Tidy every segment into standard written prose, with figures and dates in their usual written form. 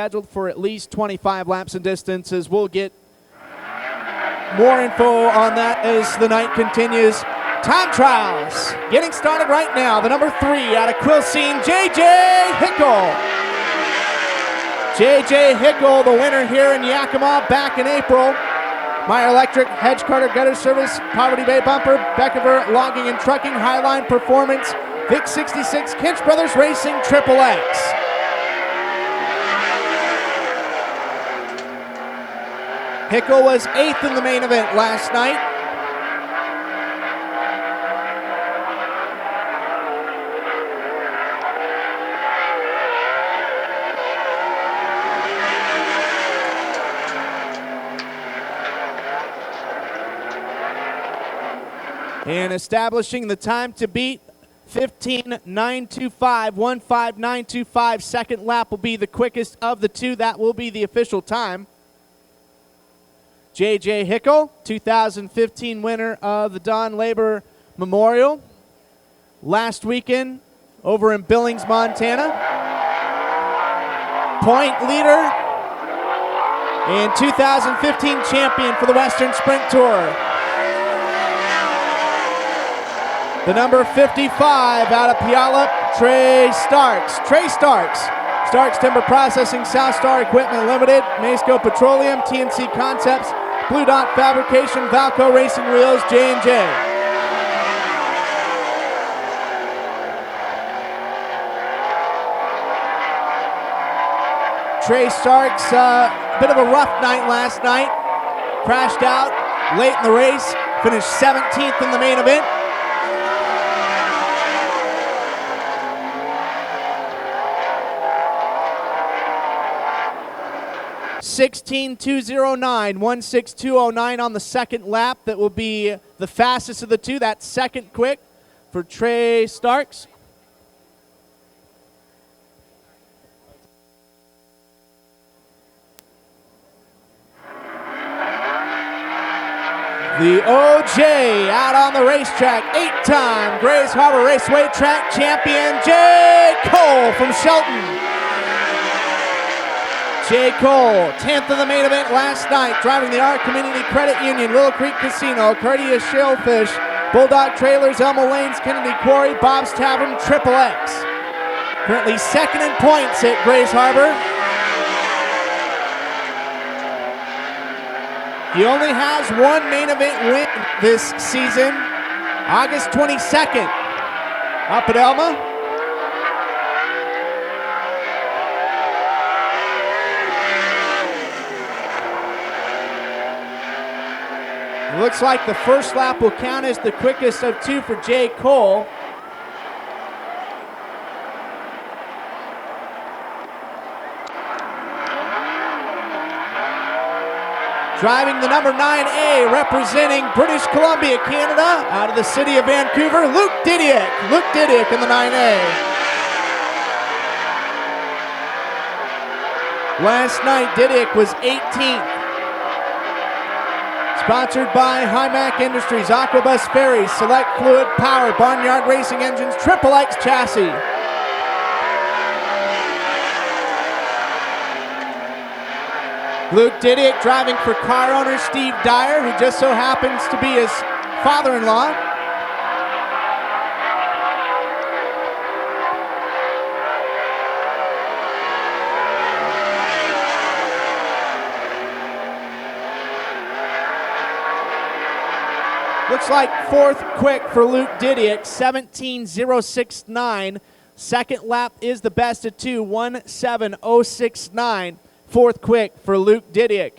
scheduled for at least 25 laps and distances. We'll get more info on that as the night continues. Time trials getting started right now. The number 3 out of Quilcene, J.J. Hickel. J.J. Hickel, the winner here in Yakima back in April. Meyer Electric, Hedge Carter Gutter Service, Poverty Bay Bumper, Beckever Logging and Trucking, Highline Performance, Vic 66, Kinch Brothers Racing, Triple X. Hickel was 8th in the main event last night. And establishing the time to beat, 15.925, 15925. Second lap will be the quickest of the two. That will be the official time. J.J. Hickel, 2015 winner of the Don Labor Memorial. Last weekend over in Billings, Montana. Point leader and 2015 champion for the Western Sprint Tour. The number 55 out of Puyallup, Trey Starks. Trey Starks. Starks Timber Processing, South Star Equipment Limited, Masco Petroleum, TNC Concepts, Blue Dot Fabrication, Valco Racing Wheels, J&J. Trey Starks, bit of a rough night last night. Crashed out late in the race, finished 17th in the main event. 16.209, 16209 on the second lap. That will be the fastest of the two. That second quick for Trey Starks. The OJ out on the racetrack, 8-time Grays Harbor Raceway track champion, Jay Cole from Shelton. Jay Cole, 10th in the main event last night, driving the Arc Community Credit Union, Willow Creek Casino, Courteous Shellfish, Bulldog Trailers, Elmo Lanes, Kennedy Quarry, Bob's Tavern, Triple X. Currently second in points at Grays Harbor. He only has one main event win this season, August 22nd, up at Elma. It looks like the first lap will count as the quickest of two for Jay Cole. Driving the number 9A, representing British Columbia, Canada, out of the city of Vancouver, Luke Didiak. Luke Didiak in the 9A. Last night, Didiak was 18th. Sponsored by Hymac Industries, Aquabus Ferries, Select Fluid Power, Barnyard Racing Engines, Triple X Chassis. Luke Didiak driving for car owner Steve Dyer, who just so happens to be his father-in-law. Looks like fourth quick for Luke Didiak, 17.069. Second lap is the best of two, 1.7069. Fourth quick for Luke Didiak.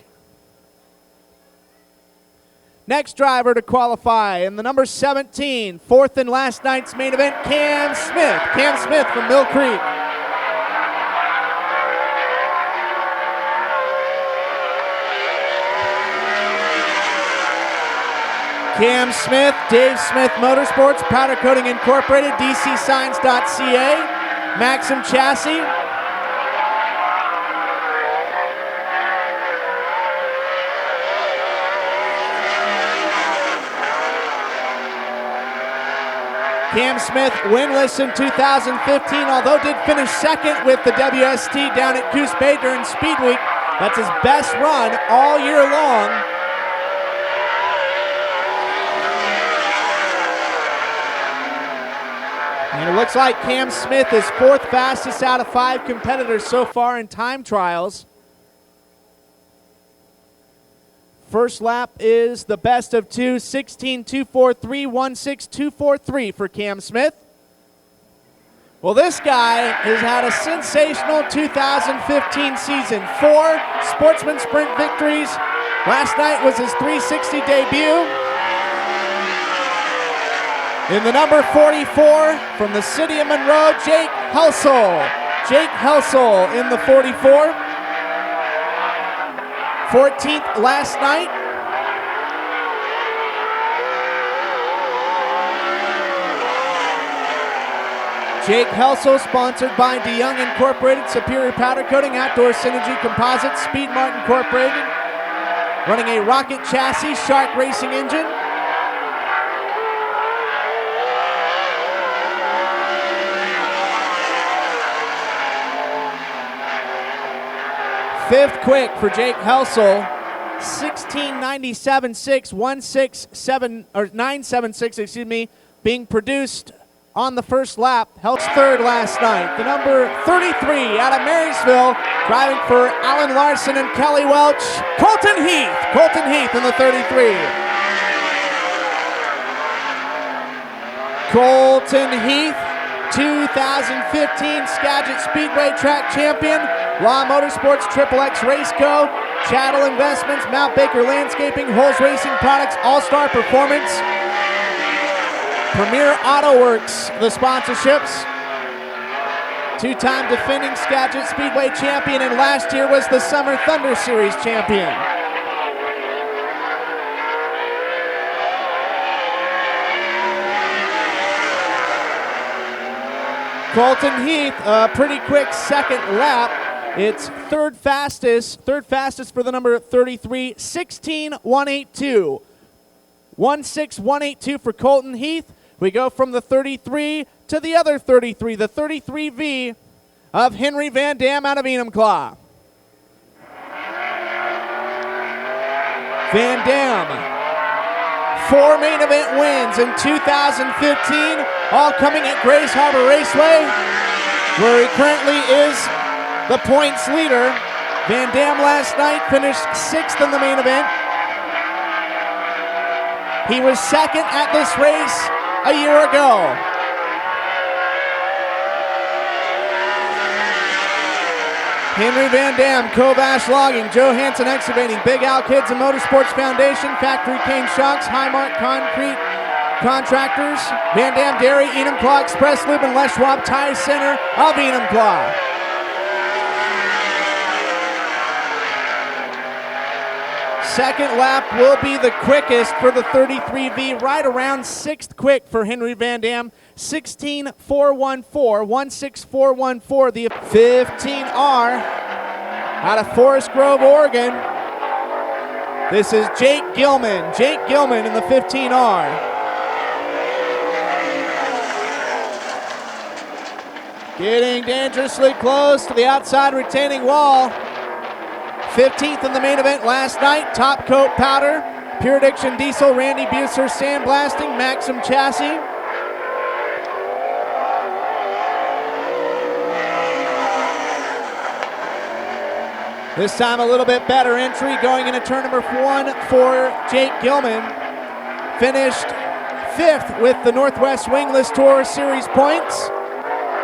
Next driver to qualify in the number 17, fourth in last night's main event, Cam Smith. Cam Smith from Mill Creek. Cam Smith, Dave Smith Motorsports, Powder Coating Incorporated, DCSigns.ca, Maxim Chassis. Cam Smith winless in 2015, although did finish second with the WST down at Coos Bay during Speed Week. That's his best run all year long. And it looks like Cam Smith is fourth fastest out of 5 competitors so far in time trials. First lap is the best of 2, 16.243, 16.243 for Cam Smith. Well, this guy has had a sensational 2015 season. 4 sportsman sprint victories. Last night was his 360 debut. In the number 44 from the city of Monroe, Jake Helsel. Jake Helsel in the 44. 14th last night. Jake Helsel, sponsored by DeYoung Incorporated, Superior Powder Coating, Outdoor Synergy Composites, Speed Mart Incorporated, running a rocket chassis, Shark Racing engine. Fifth quick for Jake Helsel, 16.97.6, 167 or 976, excuse me, being produced on the first lap. Helsel third last night. The number 33 out of Marysville, driving for Alan Larson and Kelly Welch, Colton Heath. Colton Heath in the 33. Colton Heath, 2015 Skagit Speedway Track Champion, Law Motorsports, Triple X Race Co., Chattel Investments, Mount Baker Landscaping, Holes Racing Products, All-Star Performance, Premier Auto Works, the sponsorships. 2-time defending Skagit Speedway champion, and last year was the Summer Thunder Series champion. Colton Heath, a pretty quick second lap. It's third fastest for the number 33, 16.182. 16.182 for Colton Heath. We go from the 33 to the other 33, the 33V of Henry Van Dam out of Enumclaw. Van Dam, 4 main event wins in 2015, all coming at Grace Harbor Raceway, where he currently is the points leader. Van Dam last night finished 6th in the main event. He was second at this race a year ago. Henry Van Dam, Kovash Logging, Joe Hansen Excavating, Big Al Kids and Motorsports Foundation, Factory Cane Shocks, Highmark Concrete Contractors, Van Dam Dairy, Enumclaw Express Lube, and Les Schwab Tire Center of Enumclaw. Second lap will be the quickest for the 33V, right around 6th quick for Henry Van Dam, 16.414, 16.414, the 15R out of Forest Grove, Oregon. This is Jake Gilman. Jake Gilman in the 15R. Getting dangerously close to the outside retaining wall. 15th in the main event last night, Top Coat Powder, Pure Addiction Diesel, Randy Buser Sandblasting, Maxim Chassis. This time a little bit better entry going into turn number 1 for Jake Gilman. Finished 5th with the Northwest Wingless Tour Series points.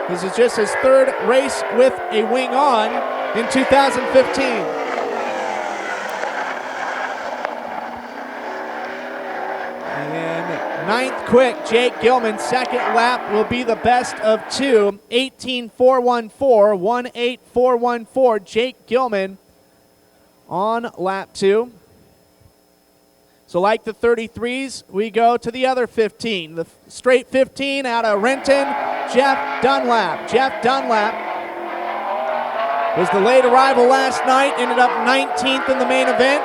This is just his 3rd race with a wing on in 2015. Ninth quick, Jake Gilman, second lap will be the best of 2, 18.414, 18.414, Jake Gilman on lap 2. So like the 33s, we go to the other 15. The straight 15 out of Renton, Jeff Dunlap. Jeff Dunlap was the late arrival last night, ended up 19th in the main event.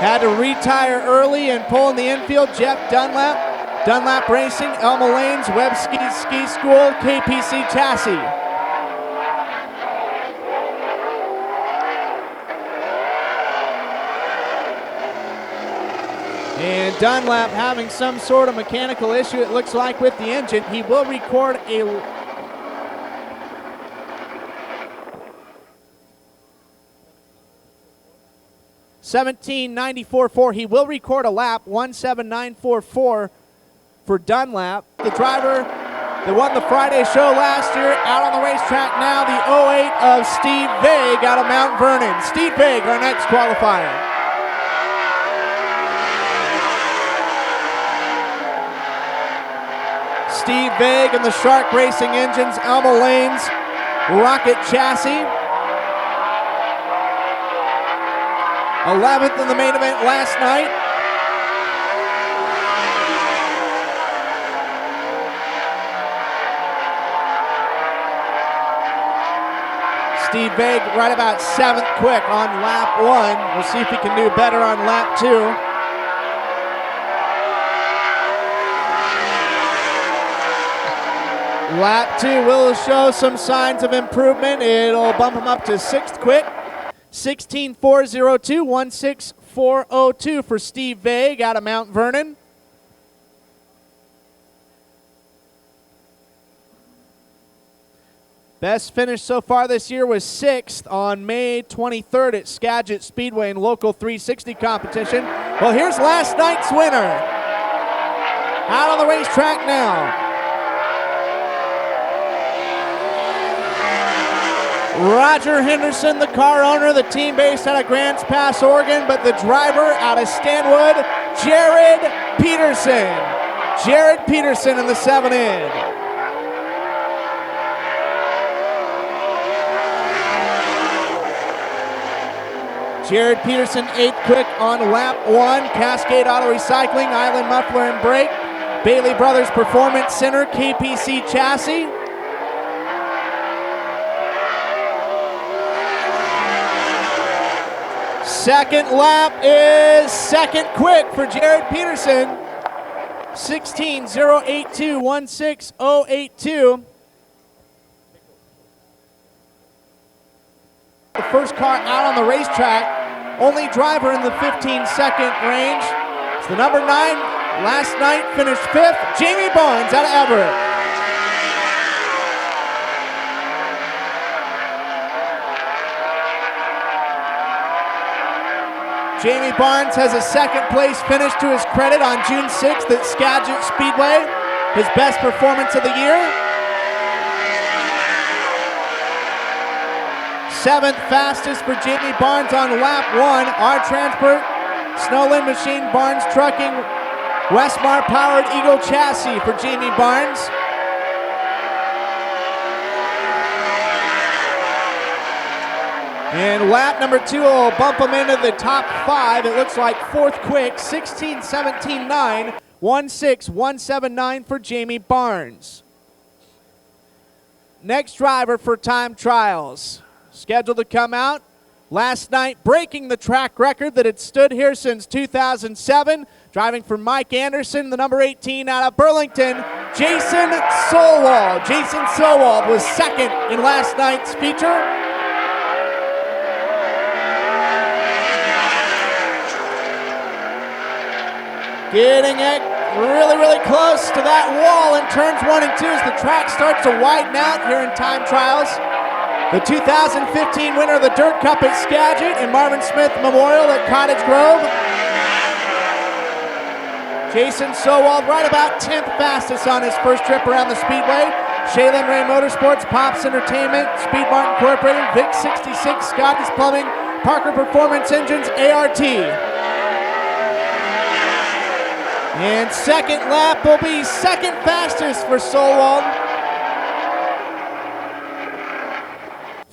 Had to retire early and pull in the infield. Jeff Dunlap, Dunlap Racing, Elma Lanes, Webb Ski School, KPC Chassis. And Dunlap having some sort of mechanical issue, it looks like, with the engine. He will record a 17.94.4. He will record a lap, 1:7.944 for Dunlap. The driver that won the Friday show last year out on the racetrack now, the 08 of Steve Vague out of Mount Vernon. Steve Vague, our next qualifier. Steve Vague and the Shark Racing Engines, Elma Lanes, Rocket Chassis. 11th in the main event last night. Steve Vague right about 7th quick on lap 1. We'll see if he can do better on lap 2. Lap 2 will show some signs of improvement. It'll bump him up to 6th quick. 16.402, 16402 for Steve Vague out of Mount Vernon. Best finish so far this year was 6th on May 23rd at Skagit Speedway in local 360 competition. Well, here's last night's winner. Out on the racetrack now. Roger Henderson, the car owner, the team based out of Grants Pass, Oregon, but the driver out of Stanwood, Jared Peterson. Jared Peterson in the 7-in. Jared Peterson 8th quick on lap 1. Cascade Auto Recycling, Island Muffler and Brake, Bailey Brothers Performance Center, KPC Chassis. Second lap is 2nd quick for Jared Peterson. 16.082, 16082. The first car out on the racetrack, only driver in the 15-second range. It's the number 9, last night finished 5th, Jamie Barnes out of Everett. Jamie Barnes has a 2nd place finish to his credit on June 6th at Skagit Speedway. His best performance of the year. 7th fastest for Jamie Barnes on lap 1. Our Transport, Snowland Machine, Barnes Trucking, Westmar Powered Eagle Chassis for Jamie Barnes. And lap number 2 will bump him into the top 5. It looks like 4th quick, 16.17.9, 16179 for Jamie Barnes. Next driver for time trials, scheduled to come out last night, breaking the track record that had stood here since 2007. Driving for Mike Anderson, the number 18 out of Burlington, Jason Solwald. Jason Solwald was 2nd in last night's feature. Getting it really close to that wall in turns 1 and 2 as the track starts to widen out here in time trials. The 2015 winner of the Dirt Cup at Skagit and Marvin Smith Memorial at Cottage Grove. Jason Solwald right about 10th fastest on his first trip around the Speedway. Shaylin Ray Motorsports, Pops Entertainment, Speed Mart Incorporated, Vic 66, Scotty's Plumbing, Parker Performance Engines, ART. And 2nd lap will be 2nd fastest for Solwald.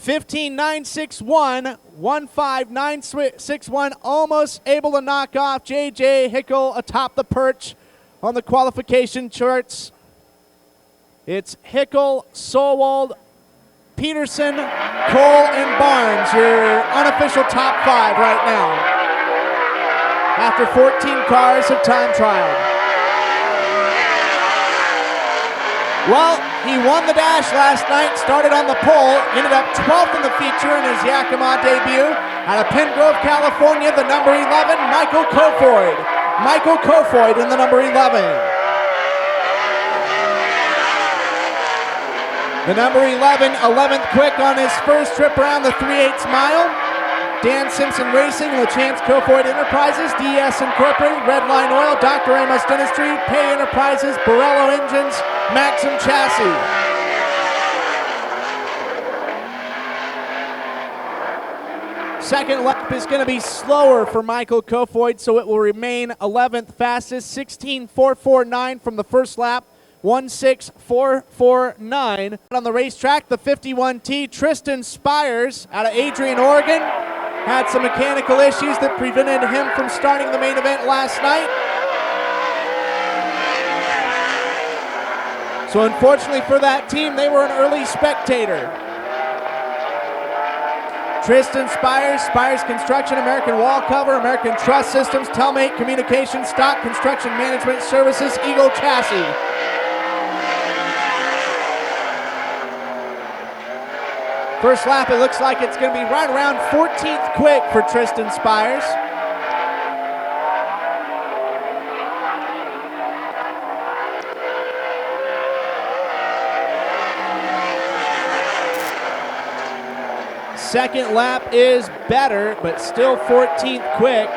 15.961, 15961, almost able to knock off J.J. Hickel atop the perch on the qualification charts. It's Hickel, Solwald, Peterson, Cole, and Barnes, your unofficial top 5 right now. after 14 cars have time trialed. Well, he won the dash last night, started on the pole, ended up 12th in the feature in his Yakima debut. Out of Pine Grove, California, the number 11, Michael Kofoid. Michael Kofoid in the number 11. The number 11, 11th quick on his first trip around the 3/8 mile. Dan Simpson Racing, LaChance Kofoid Enterprises, DS Incorporated, Redline Oil, Dr. Amos Dentistry, Pay Enterprises, Borello Engines, Maxim Chassis. Second lap is going to be slower for Michael Kofoid, so it will remain 11th fastest, 16.449 from the first lap, 16.449. On the racetrack, the 51T, Tristan Spires out of Adrian, Oregon, had some mechanical issues that prevented him from starting the main event last night. So unfortunately for that team, they were an early spectator. Tristan Spires, Spires Construction, American Wall Cover, American Truss Systems, Telmate Communications, Stock Construction Management Services, Eagle Chassis. First lap, it looks like it's going to be right around 14th quick for Tristan Spires. Second lap is better, but still 14th quick.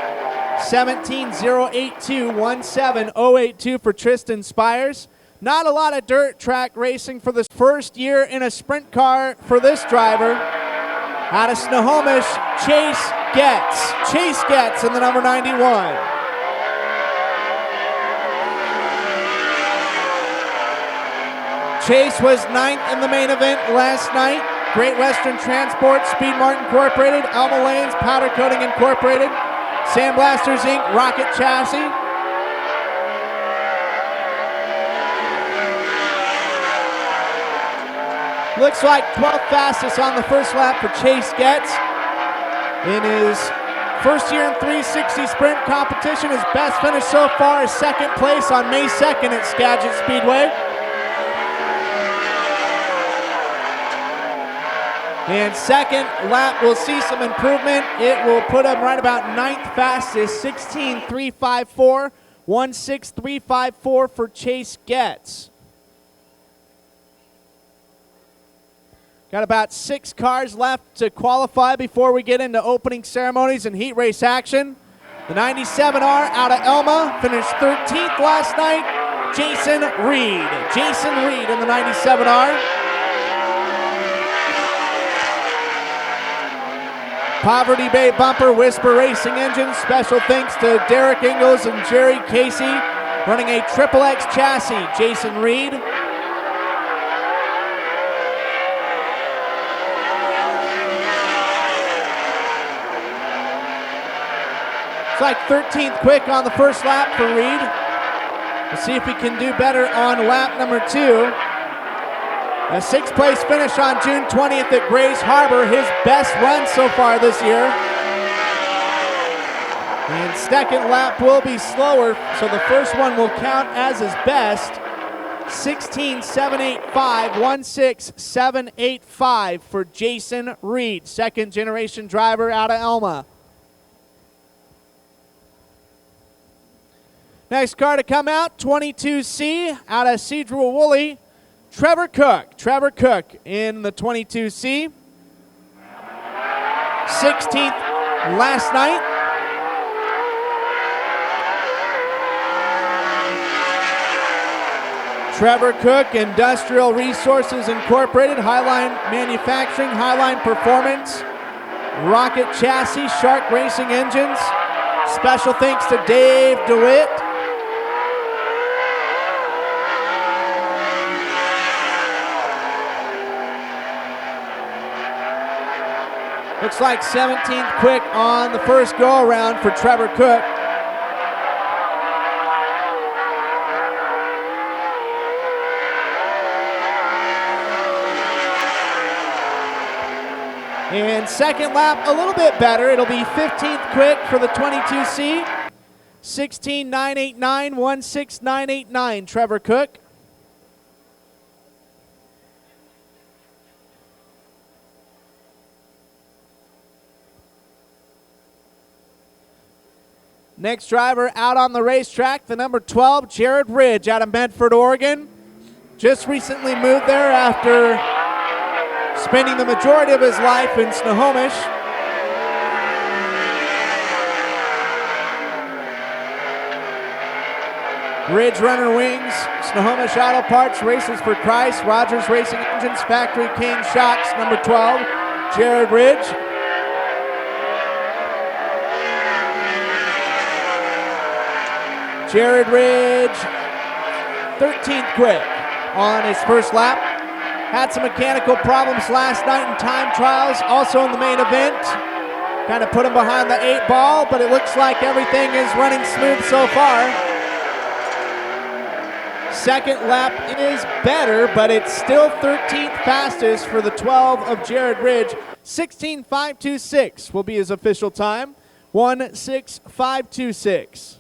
17.082, 17.082 for Tristan Spires. Not a lot of dirt track racing for this first year in a sprint car for this driver. Out of Snohomish, Chase Getz. Chase Getz in the number 91. Chase was 9th in the main event last night. Great Western Transport, Speed Mart Incorporated, Alma Lanes, Powder Coating Incorporated, Sandblasters Inc., Rocket Chassis. Looks like 12th fastest on the first lap for Chase Getz. In his first year in 360 sprint competition, his best finish so far is second place on May 2nd at Skagit Speedway. And second lap will see some improvement. It will put him right about 9th fastest, 16.354, 16.354 for Chase Getz. Got about 6 cars left to qualify before we get into opening ceremonies and heat race action. The 97R out of Elma finished 13th last night. Jason Reed. Jason Reed in the 97R. Poverty Bay Bumper, Whisper Racing Engines. Special thanks to Derek Ingalls and Jerry Casey. Running a XXX chassis, Jason Reed. It's like 13th quick on the first lap for Reed. We'll see if he can do better on lap number 2. A 6th place finish on June 20th at Grays Harbor, his best run so far this year. And second lap will be slower, so the first one will count as his best. 16.785, 16.785 for Jason Reed, second generation driver out of Elma. Next car to come out, 22C out of Cedral Woolley. Trevor Cook. Trevor Cook in the 22C. 16th last night. Trevor Cook, Industrial Resources Incorporated, Highline Manufacturing, Highline Performance, Rocket Chassis, Shark Racing Engines. Special thanks to Dave DeWitt. Looks like 17th quick on the first go-around for Trevor Cook. And second lap, a little bit better. It'll be 15th quick for the 22C. 16989, 16989, Trevor Cook. Next driver out on the racetrack, the number 12, Jared Ridge out of Medford, Oregon. Just recently moved there after spending the majority of his life in Snohomish. Ridge Runner Wings, Snohomish Auto Parts, Races for Christ, Rogers Racing Engines, Factory King Shocks, number 12, Jared Ridge. Jared Ridge, 13th quick on his first lap. Had some mechanical problems last night in time trials, also in the main event. Kind of put him behind the 8 ball, but it looks like everything is running smooth so far. Second lap is better, but it's still 13th fastest for the 12 of Jared Ridge. 16.526 will be his official time. 1:6.526.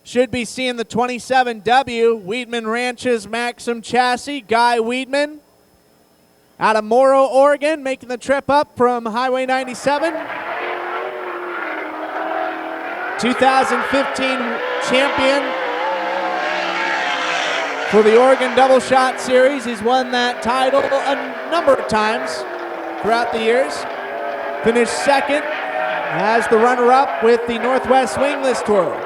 Should be seeing the 27W, Weedman Ranch's Maxim chassis, Guy Weedman. Out of Morrow, Oregon, making the trip up from Highway 97. 2015 champion for the Oregon Double Shot Series. He's won that title a number of times throughout the years. Finished second as the runner-up with the Northwest Wingless Tour.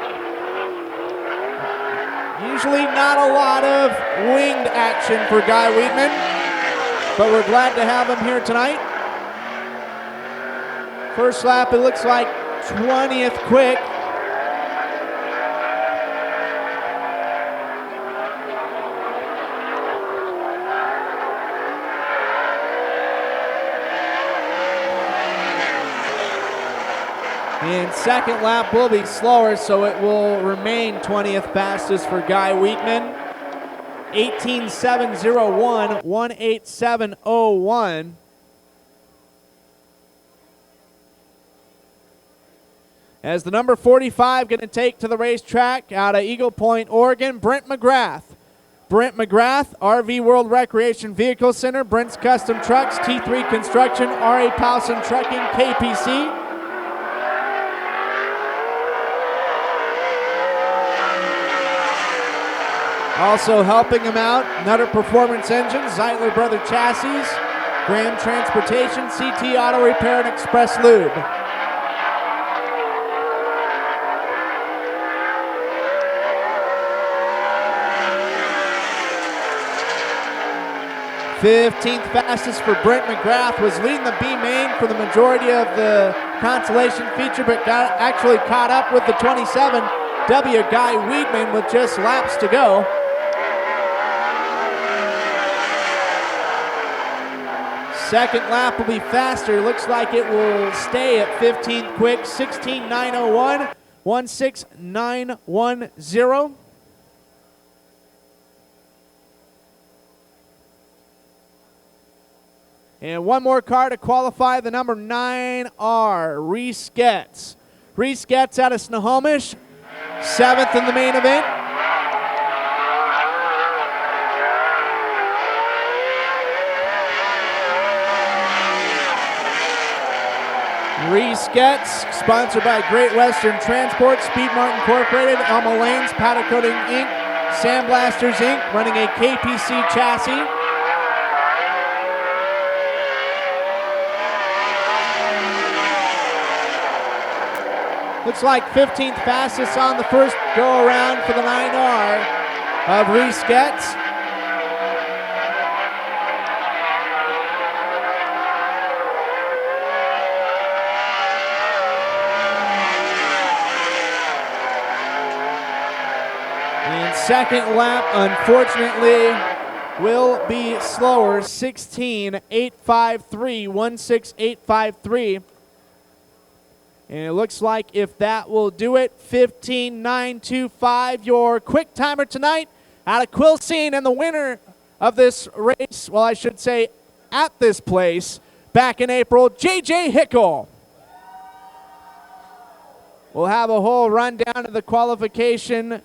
Usually not a lot of winged action for Guy Weedman, but we're glad to have him here tonight. First lap, it looks like 20th quick. And second lap will be slower, so it will remain 20th fastest for Guy Weedman. 18.701, 18701. As the number 45 going to take to the racetrack out of Eagle Point, Oregon, Brent McGrath. Brent McGrath, RV World Recreation Vehicle Center, Brent's Custom Trucks, T3 Construction, R.A. Powson Trucking, KPC. Also helping him out, Nutter Performance Engines, Zeitler Brother Chassis, Graham Transportation, CT Auto Repair, and Express Lube. '15th fastest for Brent McGrath, was leading the B main for the majority of the consolation feature, but actually caught up with the 27W Guy Weedman with just laps to go. Second lap will be faster. Looks like it will stay at 15th quick, 16.901, 16910. And one more car to qualify, the number 9R, Reese Getz. Reese Getz out of Snohomish, 7th in the main event. Reese Getz, sponsored by Great Western Transport, Speedmart Incorporated, Elmo Lanes, Powder Coating Inc., Sandblasters Inc., running a KPC chassis. Looks like 15th fastest on the first go-around for the 9R of Reese Getz. And second lap, unfortunately, will be slower, 16.853, 16853. And it looks like if that will do it, 15.925, your quick timer tonight out of Quilcene, and the winner of this race, well, I should say at this place, back in April, J.J. Hickle. We'll have a whole rundown of the qualification